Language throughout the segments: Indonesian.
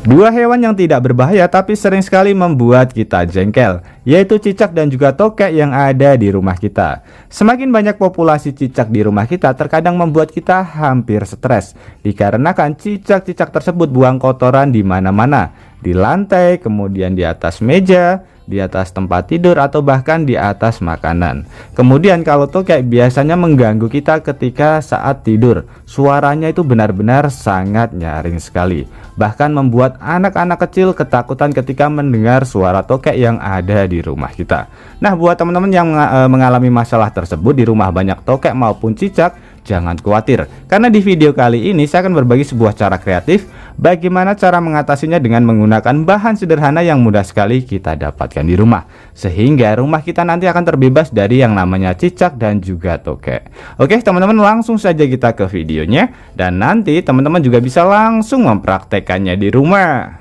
Dua hewan yang tidak berbahaya tapi sering sekali membuat kita jengkel, yaitu cicak dan juga tokek yang ada di rumah kita. Semakin banyak populasi cicak di rumah kita terkadang membuat kita hampir stres, dikarenakan cicak-cicak tersebut buang kotoran di mana-mana, di lantai, kemudian di atas meja, di atas tempat tidur, atau bahkan di atas makanan. Kemudian kalau tokek biasanya mengganggu kita ketika saat tidur. Suaranya itu benar-benar sangat nyaring sekali, bahkan membuat anak-anak kecil ketakutan ketika mendengar suara tokek yang ada di rumah kita. Nah, buat teman-teman yang mengalami masalah tersebut di rumah banyak tokek maupun cicak, jangan khawatir, karena di video kali ini saya akan berbagi sebuah cara kreatif bagaimana cara mengatasinya dengan menggunakan bahan sederhana yang mudah sekali kita dapatkan di rumah, sehingga rumah kita nanti akan terbebas dari yang namanya cicak dan juga tokek. Oke teman-teman, langsung saja kita ke videonya, dan nanti teman-teman juga bisa langsung mempraktekannya di rumah.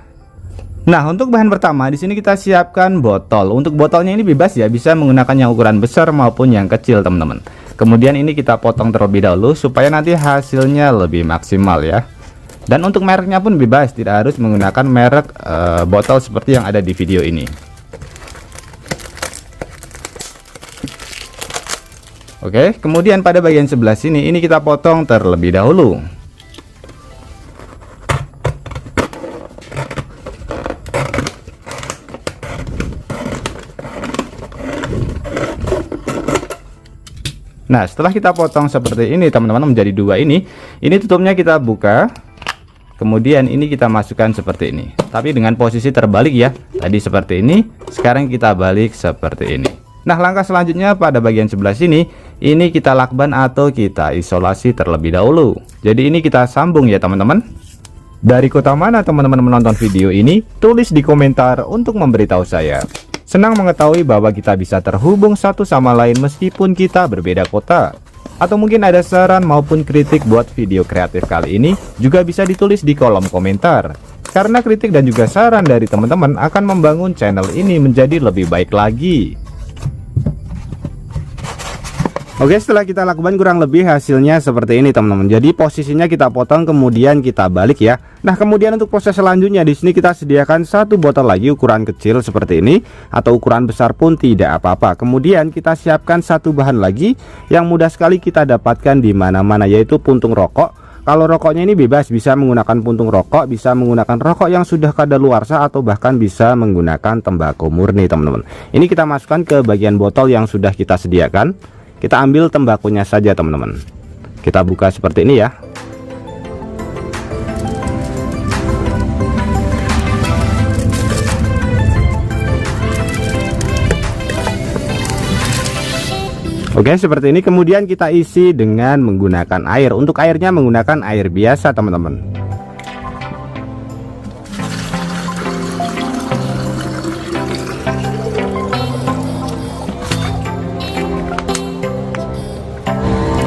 Nah, untuk bahan pertama di sini kita siapkan botol. Untuk botolnya ini bebas ya, bisa menggunakan yang ukuran besar maupun yang kecil teman-teman. Kemudian ini kita potong terlebih dahulu supaya nanti hasilnya lebih maksimal ya. Dan untuk mereknya pun bebas, tidak harus menggunakan merek botol seperti yang ada di video ini. Oke, kemudian pada bagian sebelah sini ini kita potong terlebih dahulu. Nah, setelah kita potong seperti ini teman-teman, menjadi dua ini tutupnya kita buka. Kemudian ini kita masukkan seperti ini, tapi dengan posisi terbalik ya. Tadi seperti ini, sekarang kita balik seperti ini. Nah, langkah selanjutnya pada bagian sebelah sini, ini kita lakban atau kita isolasi terlebih dahulu. Jadi ini kita sambung ya teman-teman. Dari kota mana teman-teman menonton video ini? Tulis di komentar untuk memberitahu saya. Senang mengetahui bahwa kita bisa terhubung satu sama lain meskipun kita berbeda kota. Atau mungkin ada saran maupun kritik buat video kreatif kali ini, juga bisa ditulis di kolom komentar. Karena kritik dan juga saran dari teman-teman akan membangun channel ini menjadi lebih baik lagi. Oke, setelah kita lakukan kurang lebih hasilnya seperti ini teman-teman. Jadi posisinya kita potong kemudian kita balik ya. Nah, kemudian untuk proses selanjutnya di sini kita sediakan satu botol lagi ukuran kecil seperti ini, atau ukuran besar pun tidak apa-apa. Kemudian kita siapkan satu bahan lagi yang mudah sekali kita dapatkan di mana-mana, yaitu puntung rokok. Kalau rokoknya ini bebas, bisa menggunakan puntung rokok, bisa menggunakan rokok yang sudah kadaluarsa, atau bahkan bisa menggunakan tembakau murni teman-teman. Ini kita masukkan ke bagian botol yang sudah kita sediakan. Kita ambil tembakunya saja teman-teman. Kita buka seperti ini ya. Oke, seperti ini. Kemudian kita isi dengan menggunakan air. Untuk airnya menggunakan air biasa teman-teman.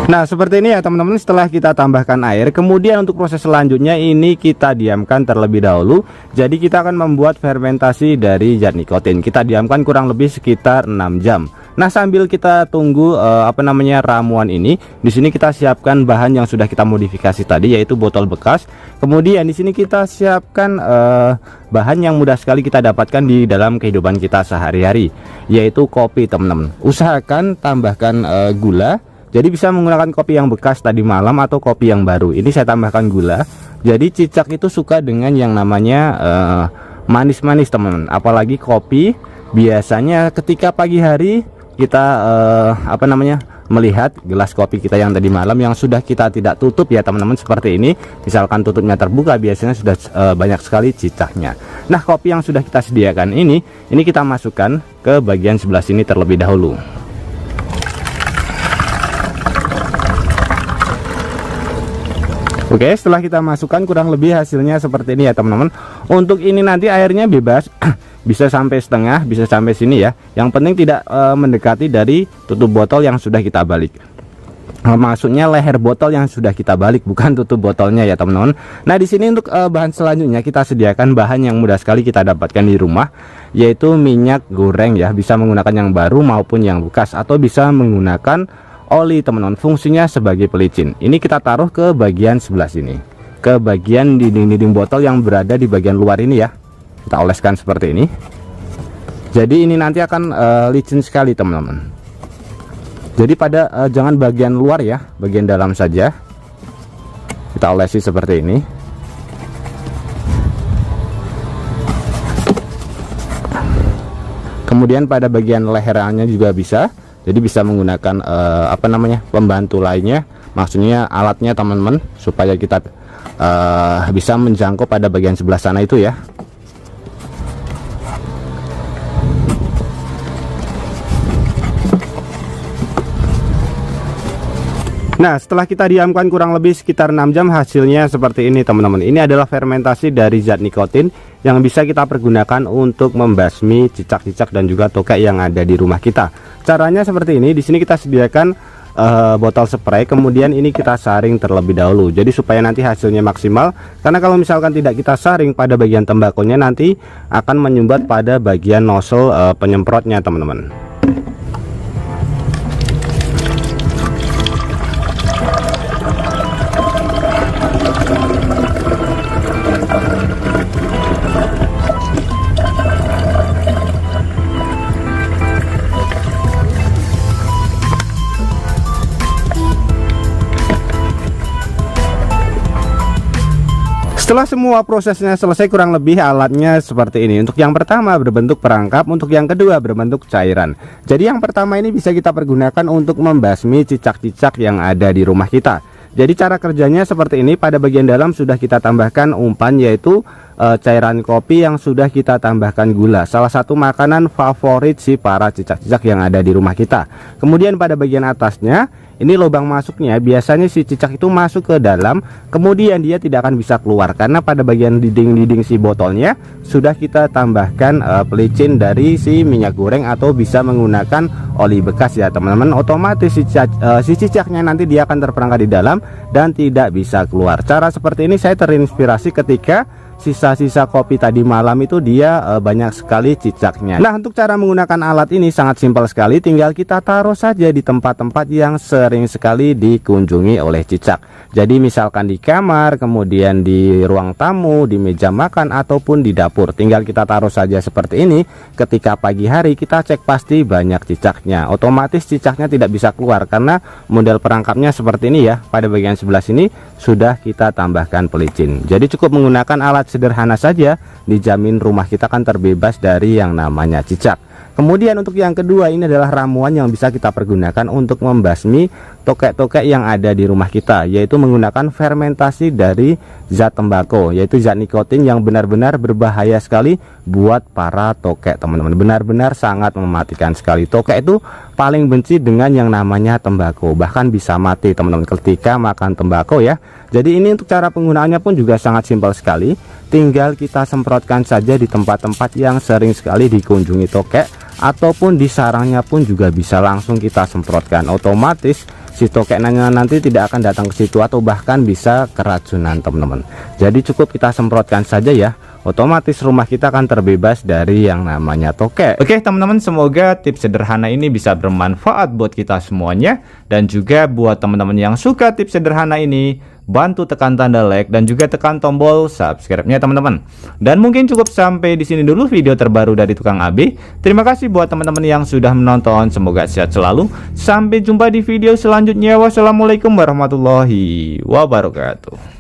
Nah, seperti ini ya teman-teman. Setelah kita tambahkan air, kemudian untuk proses selanjutnya ini kita diamkan terlebih dahulu. Jadi kita akan membuat fermentasi dari zat nikotin. Kita diamkan kurang lebih sekitar 6 jam. Nah, sambil kita tunggu ramuan ini, di sini kita siapkan bahan yang sudah kita modifikasi tadi, yaitu botol bekas. Kemudian di sini kita siapkan bahan yang mudah sekali kita dapatkan di dalam kehidupan kita sehari-hari, yaitu kopi teman-teman. Usahakan tambahkan gula. Jadi bisa menggunakan kopi yang bekas tadi malam atau kopi yang baru. Ini saya tambahkan gula. Jadi cicak itu suka dengan yang namanya manis-manis teman-teman. Apalagi kopi. Biasanya ketika pagi hari kita melihat gelas kopi kita yang tadi malam yang sudah kita tidak tutup ya teman-teman, seperti ini. Misalkan tutupnya terbuka, biasanya sudah banyak sekali cicaknya. Nah, kopi yang sudah kita sediakan ini kita masukkan ke bagian sebelah sini terlebih dahulu. Oke, setelah kita masukkan kurang lebih hasilnya seperti ini ya teman-teman. Untuk ini nanti airnya bebas, bisa sampai setengah, bisa sampai sini ya. Yang penting tidak mendekati dari tutup botol yang sudah kita balik. Maksudnya leher botol yang sudah kita balik, bukan tutup botolnya ya teman-teman. Nah, di sini untuk bahan selanjutnya kita sediakan bahan yang mudah sekali kita dapatkan di rumah, yaitu minyak goreng ya. Bisa menggunakan yang baru maupun yang bekas, atau bisa menggunakan oli teman-teman. Fungsinya sebagai pelicin. Ini kita taruh ke bagian sebelah sini. ke bagian dinding-dinding botol yang berada di bagian luar ini ya. Kita oleskan seperti ini. Jadi ini nanti akan licin sekali teman-teman. Jadi pada jangan bagian luar ya, bagian dalam saja. Kita olesi seperti ini. Kemudian pada bagian lehernya juga bisa. Jadi bisa menggunakan pembantu lainnya. Maksudnya alatnya teman-teman, supaya kita bisa menjangkau pada bagian sebelah sana itu ya. Nah, setelah kita diamkan kurang lebih sekitar 6 jam, hasilnya seperti ini teman-teman. Ini adalah fermentasi dari zat nikotin yang bisa kita pergunakan untuk membasmi cicak-cicak dan juga tokek yang ada di rumah kita. Caranya seperti ini. Di sini kita sediakan botol spray, kemudian ini kita saring terlebih dahulu. Jadi supaya nanti hasilnya maksimal. Karena kalau misalkan tidak kita saring pada bagian tembakonya, nanti akan menyumbat pada bagian nozzle penyemprotnya teman-teman. Setelah semua prosesnya selesai, kurang lebih alatnya seperti ini. Untuk yang pertama berbentuk perangkap, untuk yang kedua berbentuk cairan. Jadi yang pertama ini bisa kita pergunakan untuk membasmi cicak-cicak yang ada di rumah kita. Jadi cara kerjanya seperti ini. Pada bagian dalam sudah kita tambahkan umpan, yaitu cairan kopi yang sudah kita tambahkan gula, salah satu makanan favorit si para cicak-cicak yang ada di rumah kita. Kemudian pada bagian atasnya ini lubang masuknya, biasanya si cicak itu masuk ke dalam, kemudian dia tidak akan bisa keluar karena pada bagian dinding-dinding si botolnya sudah kita tambahkan pelicin dari si minyak goreng atau bisa menggunakan oli bekas ya teman-teman. Otomatis si cicaknya nanti dia akan terperangkap di dalam dan tidak bisa keluar. Cara seperti ini saya terinspirasi ketika sisa-sisa kopi tadi malam itu dia banyak sekali cicaknya. Nah, untuk cara menggunakan alat ini sangat simpel sekali, tinggal kita taruh saja di tempat-tempat yang sering sekali dikunjungi oleh cicak. Jadi misalkan di kamar, kemudian di ruang tamu, di meja makan ataupun di dapur, tinggal kita taruh saja seperti ini. Ketika pagi hari kita cek pasti banyak cicaknya, otomatis cicaknya tidak bisa keluar karena model perangkapnya seperti ini ya. Pada bagian sebelah sini sudah kita tambahkan pelicin. Jadi cukup menggunakan alat sederhana saja, dijamin rumah kita kan terbebas dari yang namanya cicak. Kemudian untuk yang kedua, ini adalah ramuan yang bisa kita pergunakan untuk membasmi tokek-tokek yang ada di rumah kita, yaitu menggunakan fermentasi dari zat tembakau, yaitu zat nikotin yang benar-benar berbahaya sekali buat para tokek teman-teman. Benar-benar sangat mematikan sekali. Tokek itu paling benci dengan yang namanya tembakau, bahkan bisa mati teman-teman ketika makan tembakau ya. Jadi ini untuk cara penggunaannya pun juga sangat simpel sekali, tinggal kita semprotkan saja di tempat-tempat yang sering sekali dikunjungi tokek, ataupun di sarangnya pun juga bisa langsung kita semprotkan. Otomatis si tokek nanti tidak akan datang ke situ atau bahkan bisa keracunan teman-teman. Jadi cukup kita semprotkan saja ya, otomatis rumah kita akan terbebas dari yang namanya tokek. Oke teman-teman, semoga tips sederhana ini bisa bermanfaat buat kita semuanya, dan juga buat teman-teman yang suka tips sederhana ini, bantu tekan tanda like dan juga tekan tombol subscribe-nya teman-teman. Dan mungkin cukup sampai di sini dulu video terbaru dari Tukang AB. Terima kasih buat teman-teman yang sudah menonton, semoga sehat selalu. Sampai jumpa di video selanjutnya. Wassalamualaikum warahmatullahi wabarakatuh.